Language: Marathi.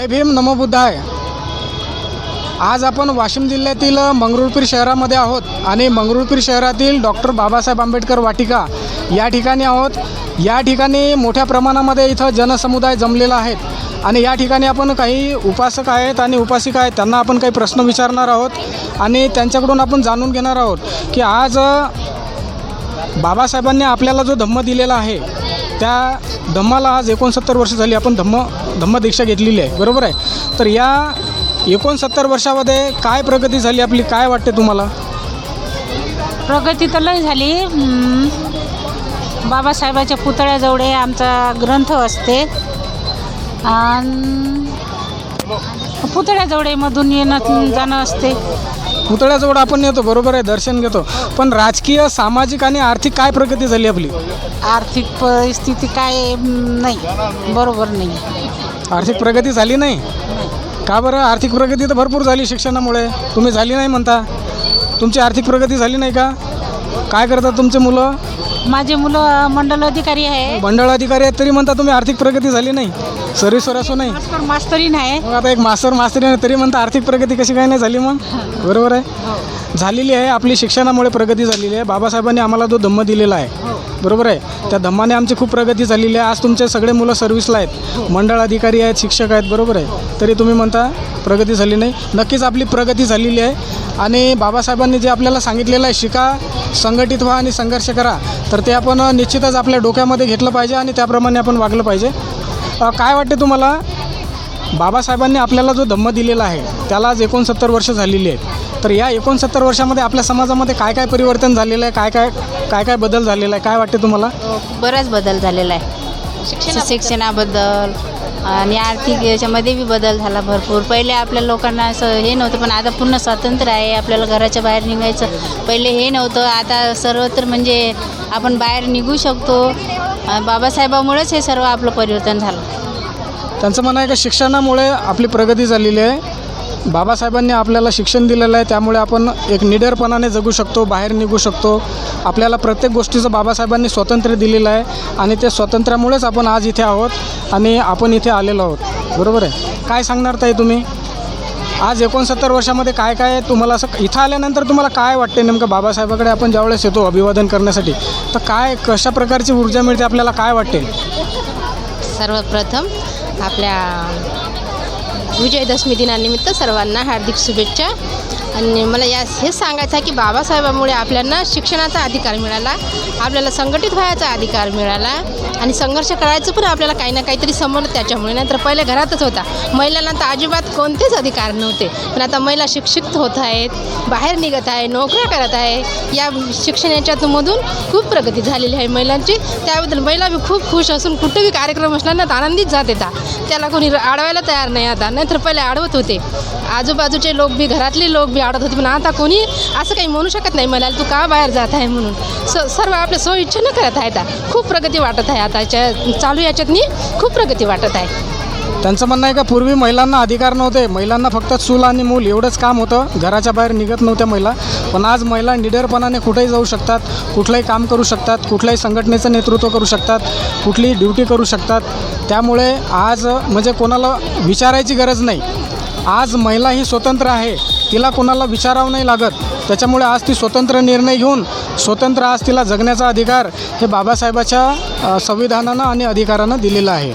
जय भीम, नमो बुद्धाय. आज आपण वाशिम जिल्ह्यातील मंगरुळपीर शहरामध्ये आहोत आणि मंगरुळपीर शहरातील डॉक्टर बाबासाहेब आंबेडकर वाटिका या ठिकाणी आहोत. या ठिकाणी मोठ्या प्रमाणामध्ये इथं जनसमुदाय जमलेला आहेत आणि या ठिकाणी आपण काही उपासक आहेत आणि उपासिका आहेत, त्यांना आपण काही प्रश्न विचारणार आहोत आणि त्यांच्याकडून आपण जाणून घेणार आहोत की आज बाबासाहेबांनी आपल्याला जो धम्म दिलेला आहे त्या धम्माला आज 69 वर्ष झाली. आपण धम्मदीक्षा घेतलेली आहे, बरोबर आहे. तर या 69 वर्षामध्ये काय प्रगती झाली आपली, काय वाटते तुम्हाला? प्रगती तर लई झाली. बाबासाहेबाच्या पुतळ्याजवळ आमचा ग्रंथ असते आणि पुतळ्याजवळ मधून येणं जाणं असते. पुतळ्याजवळ आपण येतो, बरोबर आहे, दर्शन घेतो. पण राजकीय, सामाजिक आणि आर्थिक काय प्रगती झाली आपली? आर्थिक परिस्थिती काय नाही, बरोबर नाही. आर्थिक प्रगती झाली नाही का बरं? आर्थिक प्रगती तर भरपूर झाली शिक्षणामुळे. तुम्ही झाली नाही म्हणता. तुमची आर्थिक प्रगती झाली नाही का? काय करतात तुमचे मुलं? माझे मुलं मंडल अधिकारी आहे. मंडळ अधिकारी आहेत तरी म्हणता तुम्ही आर्थिक प्रगती झाली नाही? सर्व्हिसवर असो नाही, मास्तरीन आहे. मग आता एक मास्तरी आहे तरी म्हणता आर्थिक प्रगती कशी काय नाही झाली? मग बरोबर आहे, झालेली आहे. आपली शिक्षणामुळे प्रगती झालेली आहे. बाबासाहेबांनी आम्हाला जो धम्म दिलेला आहे, बरोबर आहे, त्या धम्माने आमची खूप प्रगती झालेली आहे. आज तुमचे सगळे मुलं सर्व्हिसला आहेत, मंडळ अधिकारी आहेत, शिक्षक आहेत, बरोबर आहे, तरी तुम्ही म्हणता प्रगती झाली नाही. नक्कीच आपली प्रगती झालेली आहे आणि बाबासाहेबांनी जे आपल्याला सांगितलेलं आहे, शिका, संघटित व्हा आणि संघर्ष करा, तर ते आपण निश्चितच आपल्या डोक्यामध्ये घेतलं पाहिजे आणि त्याप्रमाणे आपण वागलं पाहिजे. काय वाटते तुम्हाला? बाबासाहेबांनी आपल्याला जो धम्म दिलेला आहे त्याला आज 69 वर्ष झालेली आहेत. तर या 69 वर्षामध्ये आपल्या समाजामध्ये काय काय परिवर्तन झालेलं आहे, काय काय बदल झालेला आहे, काय वाटते तुम्हाला? बराच बदल झालेला आहे. शिक्षणाबद्दल आणि आर्थिक याच्यामध्ये बी बदल झाला भरपूर. पहिले आपल्या लोकांना असं हे नव्हतं, पण आता पूर्ण स्वातंत्र्य आहे. आपल्याला घराच्या बाहेर निघायचं पहिले हे नव्हतं, आता सर्वत्र म्हणजे आपण बाहेर निघू शकतो. बाबासाहेबामुळेच हे सर्व आपलं परिवर्तन झालं. त्यांचं म्हणणं आहे का शिक्षणामुळे आपली प्रगती झालेली आहे. बाबासाहेबांनी आपल्याला शिक्षण दिलेलं आहे, त्यामुळे आपण एक निडरपणाने जगू शकतो, बाहेर निघू शकतो. आपल्याला प्रत्येक गोष्टीचं बाबासाहेबांनी स्वातंत्र्य दिलेलं आहे आणि त्या स्वातंत्र्यामुळेच आपण आज इथे आहोत आणि आपण इथे आलेलो आहोत, बरोबर आहे. काय सांगणार ताई तुम्ही? आज 69 वर्षामध्ये काय काय तुम्हाला असं इथं आल्यानंतर तुम्हाला काय वाटते नेमकं? बाबासाहेबाकडे आपण ज्यावेळेस येतो अभिवादन करण्यासाठी, तर काय कशा प्रकारची ऊर्जा मिळते आपल्याला, काय वाटते? सर्वप्रथम आपल्या विजयदशमी दिनानिमित्त सर्वांना हार्दिक शुभेच्छा. आणि मला हेच सांगायचं आहे की बाबासाहेबामुळे आपल्याला शिक्षणाचा अधिकार मिळाला, आपल्याला संघटित व्हायचा अधिकार मिळाला आणि संघर्ष करायचं पण आपल्याला काही ना काहीतरी समोर त्याच्यामुळे. नाहीतर पहिले घरातच होता, महिलांना तर अजिबात कोणतेच अधिकार नव्हते. पण आता महिला शिक्षित होत आहेत, बाहेर निघत आहे, नोकऱ्या करत आहे. या शिक्षणाच्यामधून खूप प्रगती झालेली आहे महिलांची. त्याबद्दल महिला बी खूप खुश असून कुठेही कार्यक्रम असला ना आनंदीत जात येतात. त्याला कोणी अडवायला तयार नाही आता. नाहीतर पहिले अडवत होते, आजूबाजूचे लोक बी, घरातले लोक बी अडवत होते. पण आता कोणी असं काही म्हणू शकत नाही मला तू का बाहेर जात आहे म्हणून. सर्व आपल्या स्वइच्छेनं करत आहे. आता खूप प्रगती वाटत आहे. आताच्या चालू याच्यातनी खूप प्रगती वाटत आहे. त्यांचं म्हणणं आहे का पूर्वी महिलांना अधिकार नव्हते, महिलांना फक्त चूल आणि मूल एवढंच काम होतं, घराच्या बाहेर निघत नव्हत्या महिला. पण आज महिला निडरपणाने कुठेही जाऊ शकतात, कुठलंही काम करू शकतात, कुठल्याही संघटनेचं नेतृत्व करू शकतात, कुठलीही ड्युटी करू शकतात. त्यामुळे आज म्हणजे कोणाला विचारायची गरज नाही. आज महिला ही स्वतंत्र आहे, तिला कोणाला विचारावं नाही लागत. त्याच्यामुळे आज ती स्वतंत्र निर्णय घेऊन स्वतंत्र आज तिला जगण्याचा अधिकार हे बाबासाहेबाच्या संविधानानं आणि अधिकारानं दिलेलं आहे.